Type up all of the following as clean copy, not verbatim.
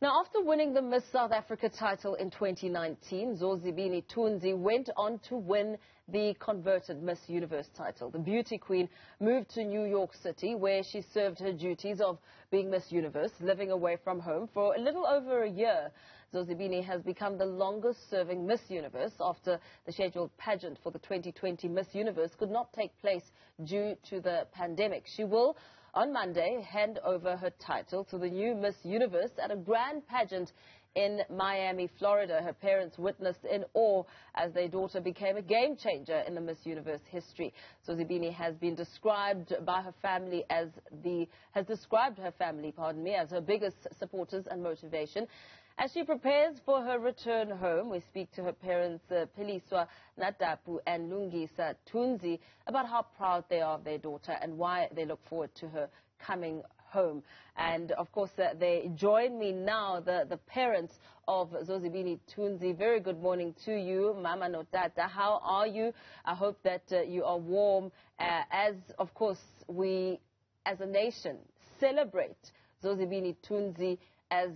Now, after winning the Miss South Africa title in 2019, Zozibini Tunzi went on to win the converted Miss Universe title. The beauty queen moved to New York City, where she served her duties of being Miss Universe, living away from home for a little over a year. Zozibini has become the longest-serving Miss Universe after the scheduled pageant for the 2020 Miss Universe could not take place due to the pandemic. She will, on Monday, hand over her title to the new Miss Universe at a grand pageant in Miami, Florida. Her parents witnessed in awe as their daughter became a game changer in the Miss Universe history. Zozibini has been described by her family as has described her family, as her biggest supporters and motivation. As she prepares for her return home, we speak to her parents, Piliswa Natapu and Lungisa Tunzi, about how proud they are of their daughter and why they look forward to her coming home. And of course, they join me now, the parents of Zozibini Tunzi. Very good morning to you, Mama Notata. How are you? I hope that you are warm as, of course, we as a nation celebrate Zozibini Tunzi as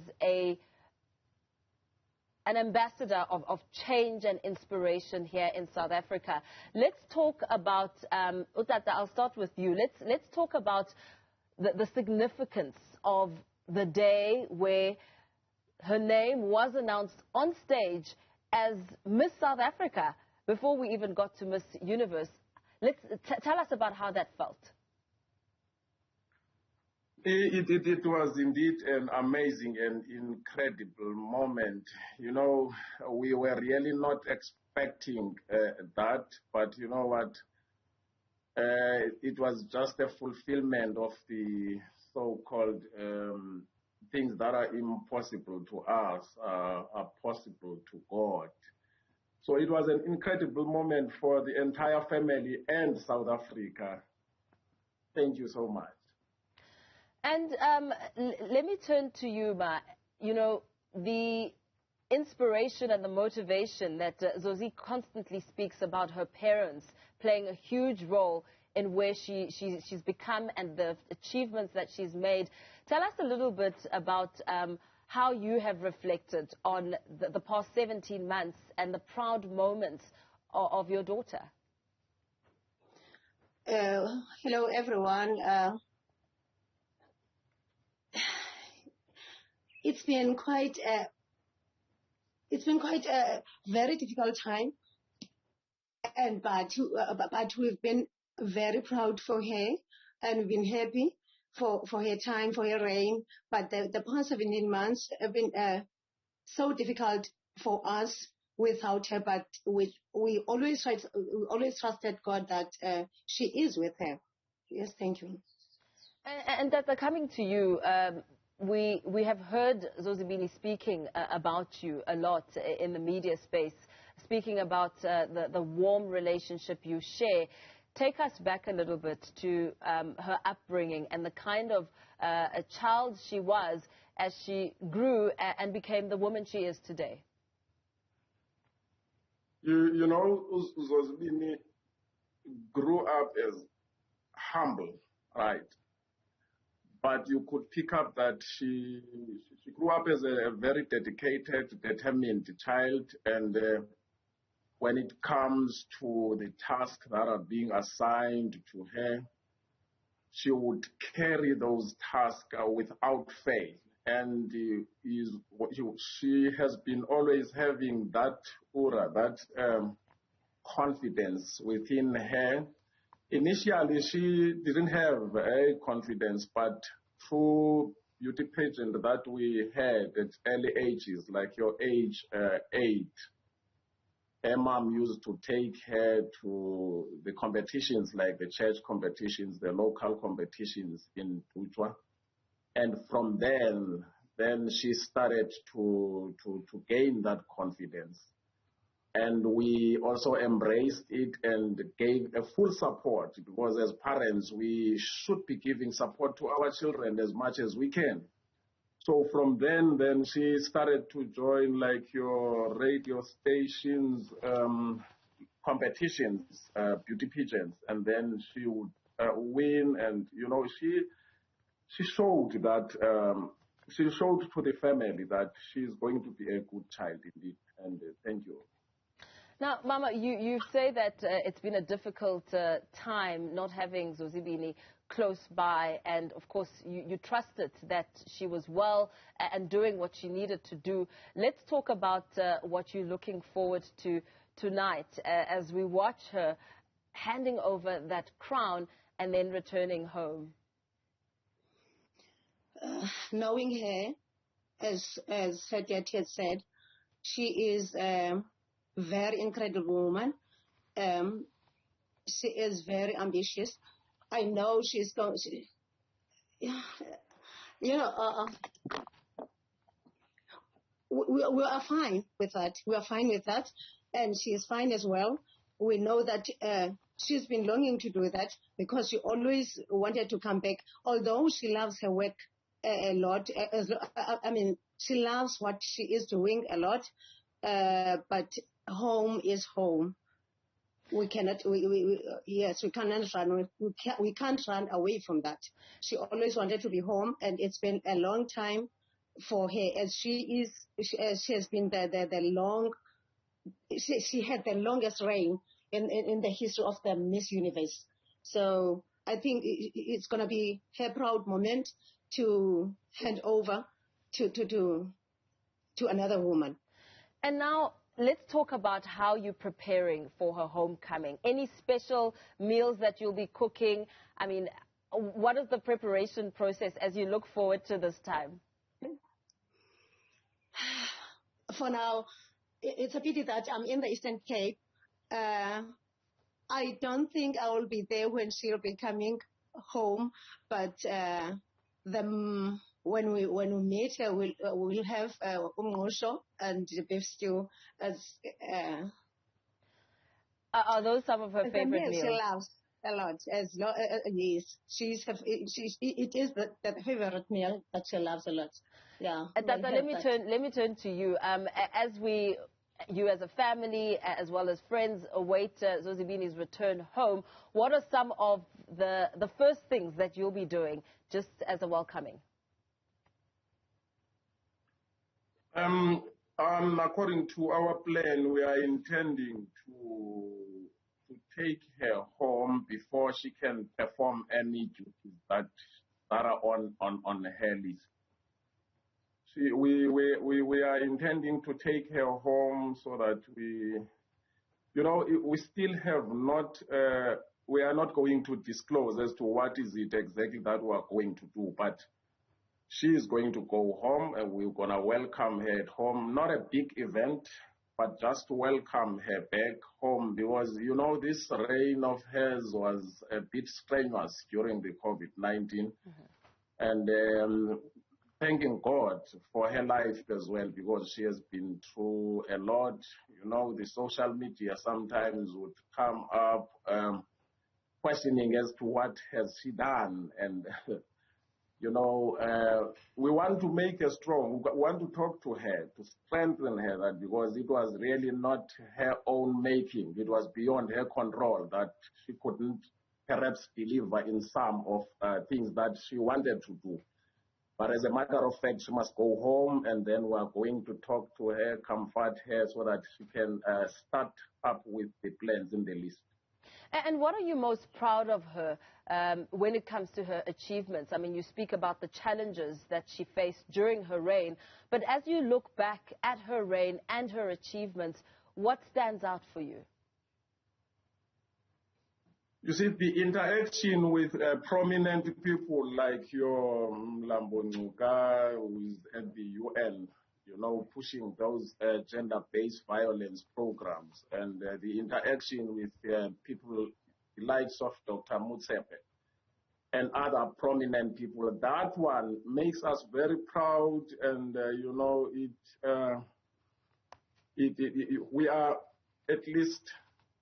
an ambassador of change and inspiration here in South Africa. Let's talk about, Utata, I'll start with you. Let's talk about the significance of the day where her name was announced on stage as Miss South Africa before we even got to Miss Universe. Tell us about how that felt. It was indeed an amazing and incredible moment. You know, we were really not expecting that, but you know what? It was just a fulfillment of the so-called things that are impossible to us, are possible to God. So it was an incredible moment for the entire family and South Africa. Thank you so much. And let me turn to you, Ma. You know, the inspiration and the motivation that Zozi constantly speaks about, her parents playing a huge role in where she's become and the achievements that she's made. Tell us a little bit about how you have reflected on the past 17 months and the proud moments of your daughter. Hello, everyone. It's been quite a very difficult time, but we've been very proud for her, and we've been happy for her time, for her reign. But the past 17 months have been so difficult for us without her. But we always trusted God that she is with her. Yes, thank you. And Tata, coming to you. We have heard Zozibini speaking about you a lot in the media space, speaking about the warm relationship you share. Take us back a little bit to her upbringing and the kind of a child she was as she grew and became the woman she is today. You know, Zozibini grew up as humble, right? But you could pick up that she grew up as a very dedicated, determined child. And when it comes to the tasks that are being assigned to her, she would carry those tasks without fail. And she has been always having that aura, that confidence within her. Initially, she didn't have a confidence, but through beauty pageant that we had at early ages, like your age 8, her mom used to take her to the competitions, like the church competitions, the local competitions in Tutwa. And from then she started to gain that confidence. And we also embraced it and gave a full support, because as parents, we should be giving support to our children as much as we can. So from then she started to join like your radio stations, competitions, beauty pageants, and then she would win. And, you know, she showed that she showed to the family that she's going to be a good child indeed. And thank you. Now, Mama, you say that it's been a difficult time not having Zozibini close by, and of course you trusted that she was well and doing what she needed to do. Let's talk about what you're looking forward to tonight as we watch her handing over that crown and then returning home. Knowing her, as her dad had said, she is a very incredible woman. She is very ambitious. I know she's going. We are fine with that. We are fine with that, and she is fine as well. We know that she's been longing to do that because she always wanted to come back. Although she loves her work a lot, she loves what she is doing a lot, but home is home. We cannot. Yes, we cannot run. We can't run away from that. She always wanted to be home, and it's been a long time for her. As she has been she had the longest reign in the history of the Miss Universe. So I think it's going to be her proud moment to hand over to another woman. And now let's talk about how you're preparing for her homecoming. Any special meals that you'll be cooking? I mean, what is the preparation process as you look forward to this time? For now, it's a pity that I'm in the Eastern Cape. I don't think I will be there when she'll be coming home, but when we meet, we'll have umngqusho and beef stew. Are those some of her favorite meals? She loves a lot. Yes, it is the favorite meal that she loves a lot. Yeah. Tata, let me turn to you. You as a family, as well as friends, await Zozibini's return home. What are some of the first things that you'll be doing just as a welcoming? According to our plan, we are intending to take her home before she can perform any duties that are on her list. We are intending to take her home so that we still have not, we are not going to disclose as to what is it exactly that we are going to do, but she is going to go home and we're going to welcome her at home. Not a big event, but just to welcome her back home because, this reign of hers was a bit strenuous during the COVID-19. And thanking God for her life as well because she has been through a lot. The social media sometimes would come up questioning as to what has she done. And, we want to make her strong. We want to talk to her, to strengthen her, because it was really not her own making. It was beyond her control that she couldn't perhaps deliver in some of things that she wanted to do. But as a matter of fact, she must go home, and then we are going to talk to her, comfort her, so that she can start up with the plans in the list. And what are you most proud of her when it comes to her achievements? I mean, you speak about the challenges that she faced during her reign, but as you look back at her reign and her achievements, what stands out for you? You see, the interaction with prominent people like your Mlambo Ncuka, who is at the UN, pushing those gender-based violence programs, and the interaction with people the likes of Dr. Motsepe and other prominent people. That one makes us very proud, and we are at least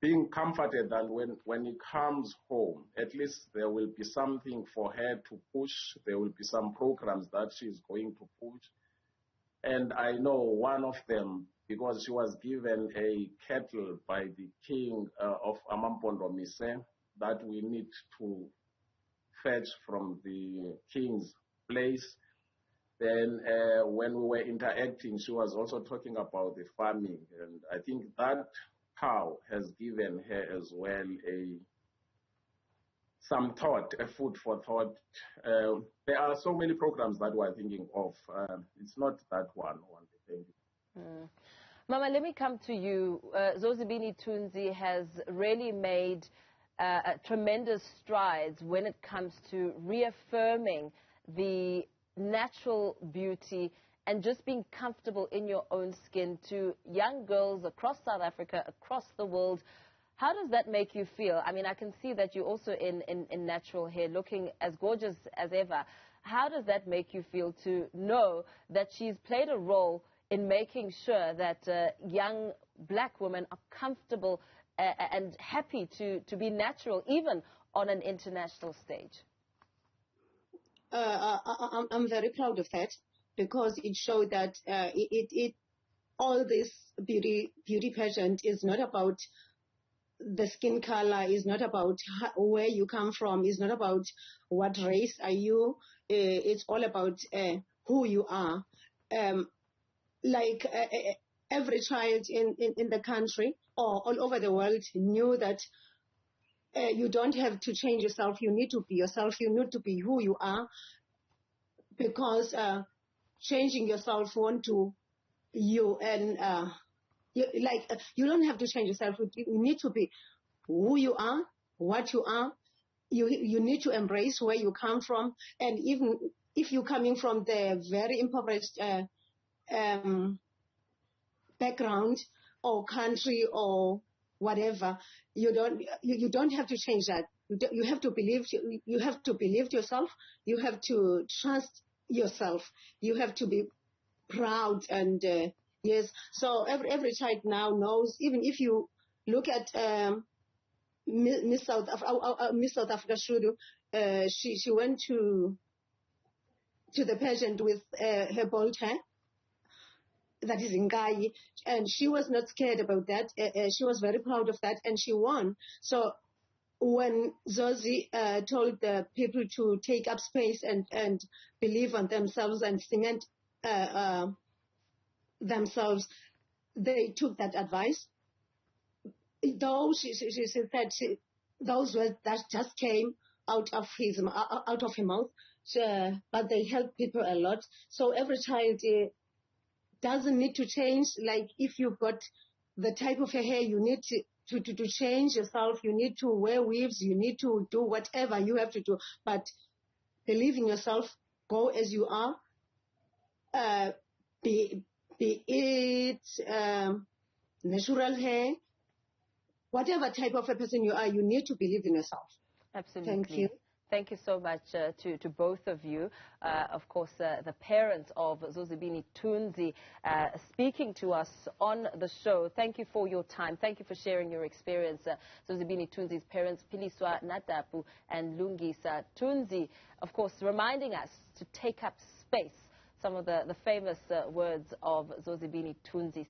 being comforted that when he comes home, at least there will be something for her to push. There will be some programs that she's going to push. And I know one of them, because she was given a cattle by the king of Amampondo Mise, that we need to fetch from the king's place. Then when we were interacting, she was also talking about the farming. And I think that cow has given her as well some thought, a food for thought. There are so many programs that we're thinking of. It's not that one. Thank you. Mama, let me come to you. Zozibini Tunzi has really made tremendous strides when it comes to reaffirming the natural beauty and just being comfortable in your own skin to young girls across South Africa, across the world. How does that make you feel? I mean, I can see that you're also in natural hair, looking as gorgeous as ever. How does that make you feel to know that she's played a role in making sure that young black women are comfortable and happy to be natural, even on an international stage? I'm very proud of that, because it showed that all this beauty pageant is not about the skin color, is not about where you come from, is not about what race are you. It's all about who you are. Every child in the country or all over the world knew that you don't have to change yourself. You need to be yourself. You need to be who you are, because changing yourself won't do you. And you don't have to change yourself. You need to be who you are, what you are. You need to embrace where you come from. And even if you're coming from the very impoverished background or country or whatever, you don't have to change that. You have to believe. You have to believe yourself. You have to trust yourself. You have to be proud. And yes, so every child now knows. Even if you look at Miss South Africa Shudu, she went to the pageant with her bold hair. That is Ngai, and she was not scared about that. She was very proud of that, and she won. So when Zozi told the people to take up space and believe on themselves and cement themselves, they took that advice. Though she said those words that just came out of her mouth, but they help people a lot. So every child doesn't need to change. Like if you've got the type of hair, you need to change yourself. You need to wear weaves. You need to do whatever you have to do. But believe in yourself. Go as you are. Be it natural hair, whatever type of a person you are, you need to believe in yourself. Absolutely. Thank you. Thank you so much to both of you. Of course, the parents of Zozibini Tunzi speaking to us on the show. Thank you for your time. Thank you for sharing your experience. Zozibini Tunzi's parents, Piliswa Natapu and Lungisa Tunzi, of course, reminding us to take up space. Some of the famous words of Zozibini Tunzi.